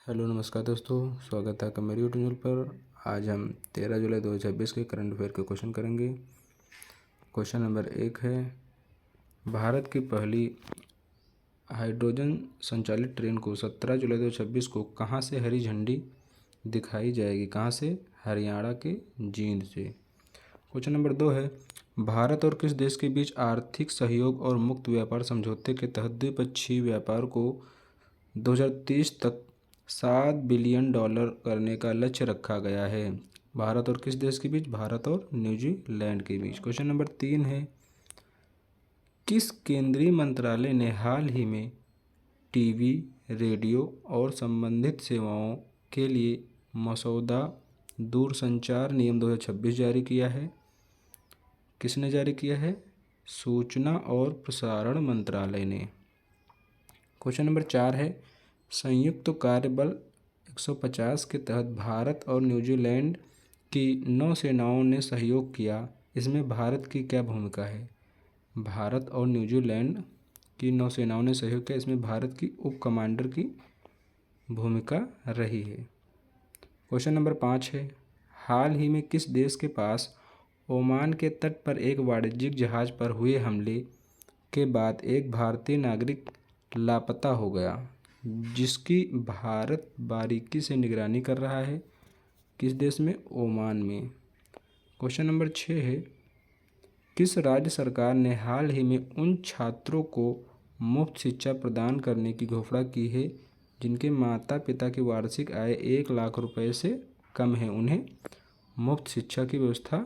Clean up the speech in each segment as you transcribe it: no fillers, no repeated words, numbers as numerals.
Hello नमस्कार दोस्तों, स्वागत है आपका मेरे यूट्यूब चैनल पर। आज हम 13 जुलाई 2026 के करंट अफेयर के क्वेश्चन करेंगे। क्वेश्चन नंबर 1 है, भारत की पहली हाइड्रोजन संचालित ट्रेन को 17 जुलाई 2026 को कहाँ से हरी झंडी दिखाई जाएगी? कहाँ से? हरियाणा के जींद से। क्वेश्चन नंबर 2 है, भारत और किस देश के बीच आर्थिक सहयोग और मुक्त व्यापार समझौते के तहत द्विपक्षीय व्यापार को 2030 तक $7 बिलियन करने का लक्ष्य रखा गया है? भारत और किस देश के बीच? भारत और न्यूजीलैंड के बीच। क्वेश्चन नंबर 3 है, किस केंद्रीय मंत्रालय ने हाल ही में टीवी, रेडियो और संबंधित सेवाओं के लिए मसौदा दूरसंचार नियम 2026 जारी किया है? किसने जारी किया है? सूचना और प्रसारण मंत्रालय ने। क्वेश्चन नंबर 4 है, संयुक्त कार्यबल 150 के तहत भारत और न्यूजीलैंड की नौसेनाओं ने सहयोग किया, इसमें भारत की क्या भूमिका है? भारत और न्यूजीलैंड की नौसेनाओं ने सहयोग किया, इसमें भारत की उप कमांडर की भूमिका रही है। क्वेश्चन नंबर 5 है, हाल ही में किस देश के पास ओमान के तट पर एक वाणिज्यिक जहाज पर हुए हमले के बाद एक भारतीय नागरिक लापता हो गया, जिसकी भारत बारीकी से निगरानी कर रहा है? किस देश में? ओमान में। क्वेश्चन नंबर 6 है, किस राज्य सरकार ने हाल ही में उन छात्रों को मुफ्त शिक्षा प्रदान करने की घोषणा की है जिनके माता पिता की वार्षिक आय 1 लाख रुपए से कम है? उन्हें मुफ्त शिक्षा की व्यवस्था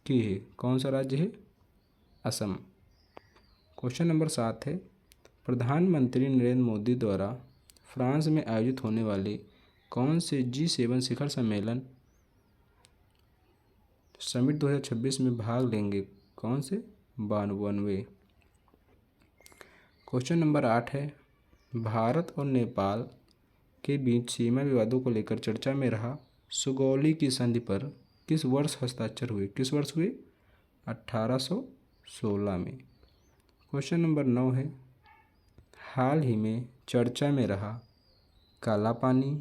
की है। कौन सा राज्य है? असम। क्वेश्चन नंबर 7 है, प्रधानमंत्री नरेंद्र मोदी द्वारा फ्रांस में आयोजित होने वाले कौन से G7 शिखर सम्मेलन समिट 2026 में भाग लेंगे? कौन से? 52वें। क्वेश्चन नंबर 8 है, भारत और नेपाल के बीच सीमा विवादों को लेकर चर्चा में रहा सुगौली की संधि पर किस वर्ष हस्ताक्षर हुए? किस वर्ष हुए? 1816 में। क्वेश्चन नंबर 9 है, हाल ही में चर्चा में रहा काला पानी,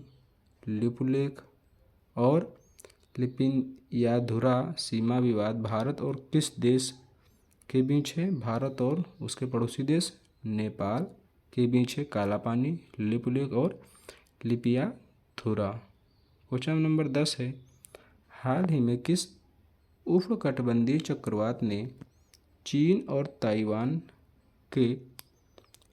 लिपुलेख और लिपियाधुरा सीमा विवाद भारत और किस देश के बीच है? भारत और उसके पड़ोसी देश नेपाल के बीच है काला पानी, लिपुलेख और लिपियाधुरा। क्वेश्चन नंबर 10 है, हाल ही में किस उष्णकटिबंधीय चक्रवात ने चीन और ताइवान के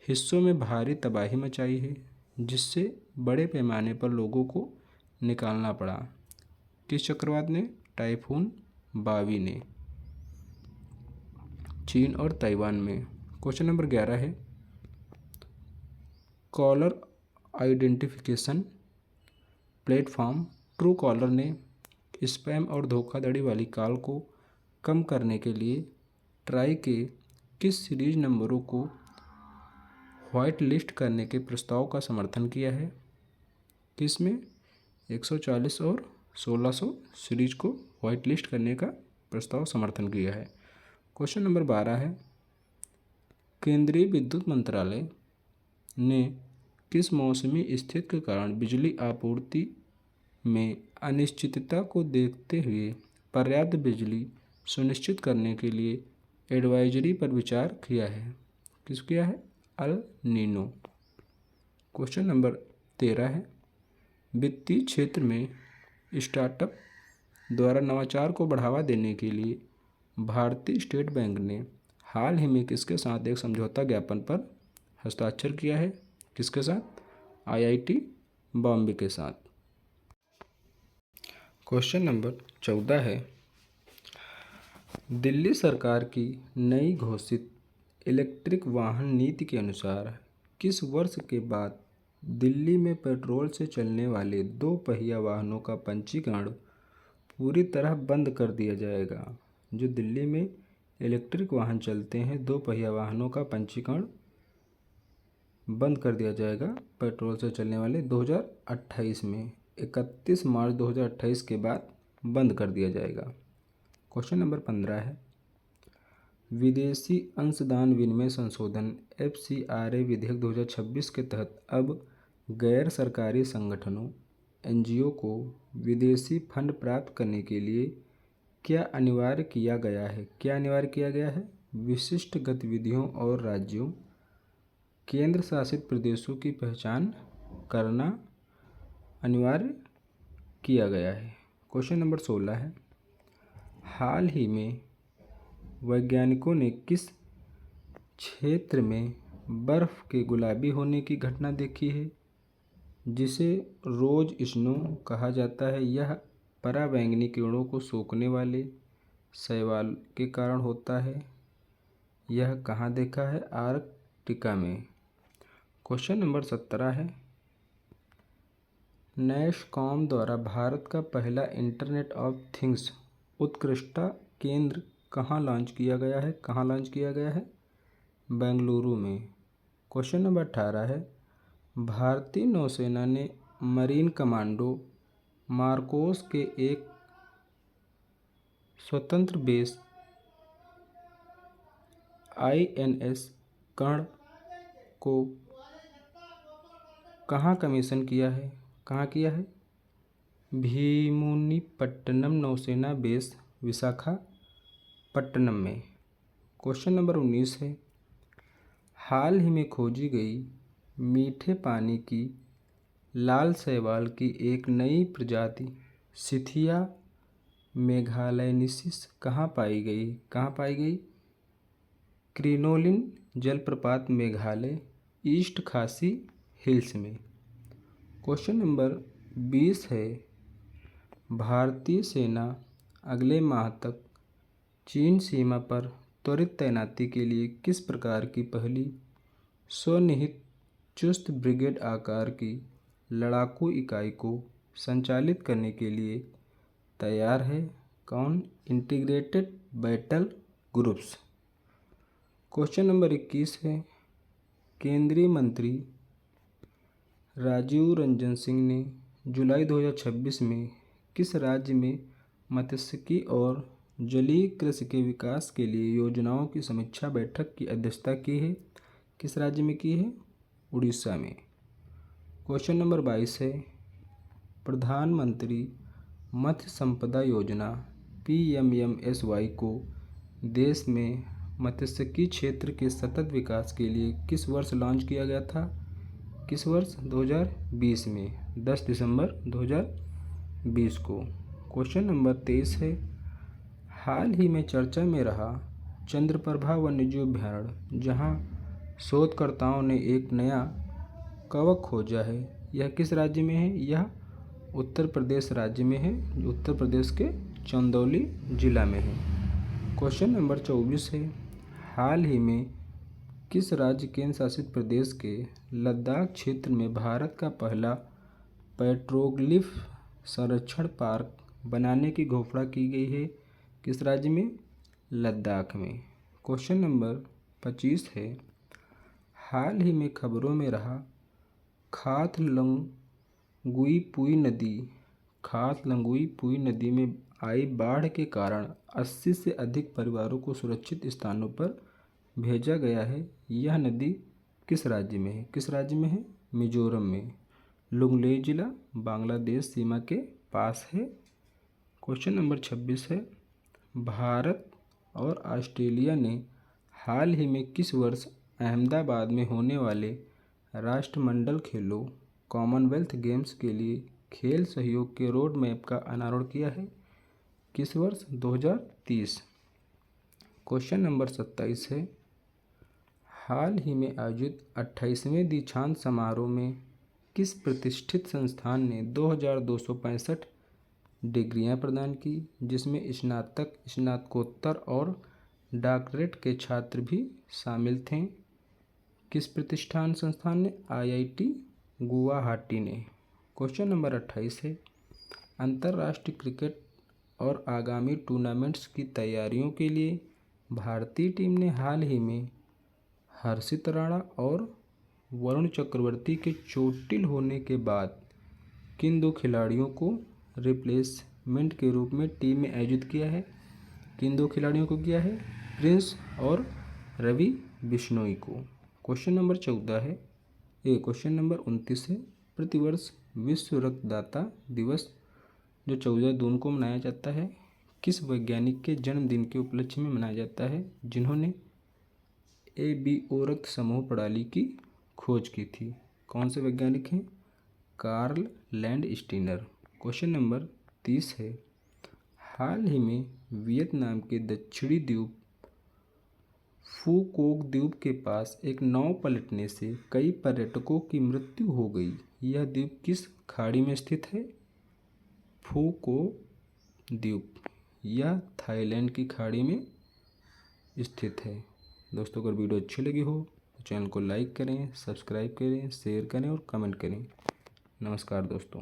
हिस्सों में भारी तबाही मचाई है, जिससे बड़े पैमाने पर लोगों को निकालना पड़ा? किस चक्रवात ने? टाइफून बावी ने, चीन और ताइवान में। क्वेश्चन नंबर 11 है, caller identification platform Truecaller ने स्पैम और धोखाधड़ी वाली कॉल को कम करने के लिए ट्राई के किस सीरीज नंबरों को व्हाइट लिस्ट करने के प्रस्ताव का समर्थन किया है? किसमें? 140 और 1600 सीरीज को व्हाइट लिस्ट करने का प्रस्ताव समर्थन किया है। क्वेश्चन नंबर 12 है, केंद्रीय विद्युत मंत्रालय ने किस मौसमी स्थिति के कारण बिजली आपूर्ति में अनिश्चितता को देखते हुए पर्याप्त बिजली सुनिश्चित करने के लिए एडवाइजरी पर विचार किया है? किस किया है? El Nino. क्वेश्चन नंबर 13 है, वित्तीय क्षेत्र में स्टार्टअप द्वारा नवाचार को बढ़ावा देने के लिए भारतीय स्टेट बैंक ने हाल ही में किसके साथ एक समझौता ज्ञापन पर हस्ताक्षर किया है? किसके साथ? IIT बॉम्बे के साथ। क्वेश्चन नंबर 14 है, दिल्ली सरकार की नई घोषित इलेक्ट्रिक वाहन नीति के अनुसार किस वर्ष के बाद दिल्ली में पेट्रोल से चलने वाले 2 पहिया वाहनों का पंजीकरण पूरी तरह बंद कर दिया जाएगा? जो दिल्ली में इलेक्ट्रिक वाहन चलते हैं, 2 पहिया वाहनों का पंजीकरण बंद कर दिया जाएगा पेट्रोल से चलने वाले 2028 में। 31 मार्च 2028 के बाद बंद कर दिया जाएगा। क्वेश्चन नंबर 15 है, विदेशी अंशदान विनिमय संशोधन FCRA विधेयक 2026 के तहत अब गैर सरकारी संगठनों एनजीओ को विदेशी फंड प्राप्त करने के लिए क्या अनिवार्य किया गया है? क्या अनिवार्य किया गया है? विशिष्ट गतिविधियों और राज्यों केंद्र शासित प्रदेशों की पहचान करना अनिवार्य किया गया है। क्वेश्चन नंबर 16 है, हाल ही में वैज्ञानिकों ने किस क्षेत्र में बर्फ के गुलाबी होने की घटना देखी है, जिसे रोज स्नो कहा जाता है? यह पराबैंगनी किरणों को सोखने वाले शैवाल के कारण होता है। यह कहाँ देखा है? आर्कटिका में। क्वेश्चन नंबर 17 है, नैसकॉम द्वारा भारत का पहला इंटरनेट ऑफ थिंग्स उत्कृष्टता केंद्र कहाँ लॉन्च किया गया है? कहाँ लॉन्च किया गया है? बेंगलुरु में। क्वेश्चन नंबर 18 है, भारतीय नौसेना ने मरीन कमांडो मार्कोस के एक स्वतंत्र बेस INS कर्ण को कहाँ कमीशन किया है? कहाँ किया है? भीमुनिपट्टनम नौसेना बेस विशाखापट्टनम में। क्वेश्चन नंबर 19 है, हाल ही में खोजी गई मीठे पानी की लाल शैवाल की एक नई प्रजाति सिथिया मेघालयनिसिस कहाँ पाई गई? कहाँ पाई गई? क्रिनोलिन जलप्रपात मेघालय ईस्ट खासी हिल्स में। क्वेश्चन नंबर 20 है, भारतीय सेना अगले माह तक चीन सीमा पर त्वरित तैनाती के लिए किस प्रकार की पहली स्वनिहित चुस्त ब्रिगेड आकार की लड़ाकू इकाई को संचालित करने के लिए तैयार है? कौन? Integrated battle groups. Question number 21 है, केंद्रीय मंत्री राजीव रंजन सिंह ने जुलाई 2026 में किस राज्य में मत्स्यिकी और जलीय कृषि के विकास के लिए योजनाओं की समीक्षा बैठक की अध्यक्षता की है? किस राज्य में की है? उड़ीसा में। क्वेश्चन नंबर 22 है, प्रधानमंत्री मत्स्य संपदा योजना PMMSY को देश में मत्स्यिकी क्षेत्र के सतत विकास के लिए किस वर्ष लॉन्च किया गया था? किस वर्ष? 2020 में, 10 दिसंबर 2020 को। क्वेश्चन नंबर 23 है, हाल ही में चर्चा में रहा चंद्रप्रभा वन्यजीव अभयारण्य जहां शोधकर्ताओं ने एक नया कवक खोजा है, यह किस राज्य में है? यह उत्तर प्रदेश राज्य में है, जो उत्तर प्रदेश के चंदौली जिला में है। क्वेश्चन नंबर 24 है, हाल ही में किस राज्य केंद्र शासित प्रदेश के लद्दाख क्षेत्र में भारत का पहला पेट्रोग्लिफ संरक्षण पार्क बनाने की घोषणा की गई है? किस राज्य में? लद्दाख में। क्वेश्चन नंबर 25 है, हाल ही में खबरों में रहा खाथलंगुई पुई नदी में आई बाढ़ के कारण 80 से अधिक परिवारों को सुरक्षित स्थानों पर भेजा गया है। यह नदी किस राज्य में है? किस राज्य में है? मिजोरम में। लुंगलेई जिला बांग्लादेश सीमा के पास है। क्वेश्चन नंबर 26 है, भारत और ऑस्ट्रेलिया ने हाल ही में किस वर्ष अहमदाबाद में होने वाले राष्ट्रमंडल खेलों कॉमनवेल्थ गेम्स के लिए खेल सहयोग के रोड मैप का अनावरण किया है? किस वर्ष? 2030। क्वेश्चन नंबर 27 है, हाल ही में आयोजित 28वें दीक्षांत समारोह में किस प्रतिष्ठित संस्थान ने 2265 डिग्रियां प्रदान की, जिसमें स्नातक, स्नातकोत्तर और डॉक्टरेट के छात्र भी शामिल थे? किस प्रतिष्ठान संस्थान ने? IIT गुवाहाटी ने। क्वेश्चन नंबर 28 है, अंतर्राष्ट्रीय क्रिकेट और आगामी टूर्नामेंट्स की तैयारियों के लिए भारतीय टीम ने हाल ही में हर्षित राणा और वरुण चक्रवर्ती के चोटिल होने के बाद किन दो खिलाड़ियों को रिप्लेसमेंट के रूप में टीम में आयोजित किया है? किन दो खिलाड़ियों को किया है? प्रिंस और रवि बिश्नोई को। क्वेश्चन नंबर 14 है, क्वेश्चन नंबर 29 है, प्रतिवर्ष विश्व रक्तदाता दिवस जो 14 जून को मनाया जाता है किस वैज्ञानिक के जन्मदिन के उपलक्ष्य में मनाया जाता है जिन्होंने एबीओ रक्त समूह प्रणाली की खोज की थी? कौन से वैज्ञानिक हैं? Karl Landsteiner. क्वेश्चन नंबर 30 है, हाल ही में वियतनाम के दक्षिणी द्वीप फू कोक द्वीप के पास एक नाव पलटने से कई पर्यटकों की मृत्यु हो गई। यह द्वीप किस खाड़ी में स्थित है? फू कोक द्वीप, यह थाईलैंड की खाड़ी में स्थित है। दोस्तों, अगर वीडियो अच्छी लगी हो तो चैनल को लाइक करें, सब्सक्राइब करें, शेयर करें और कमेंट करें। नमस्कार दोस्तों।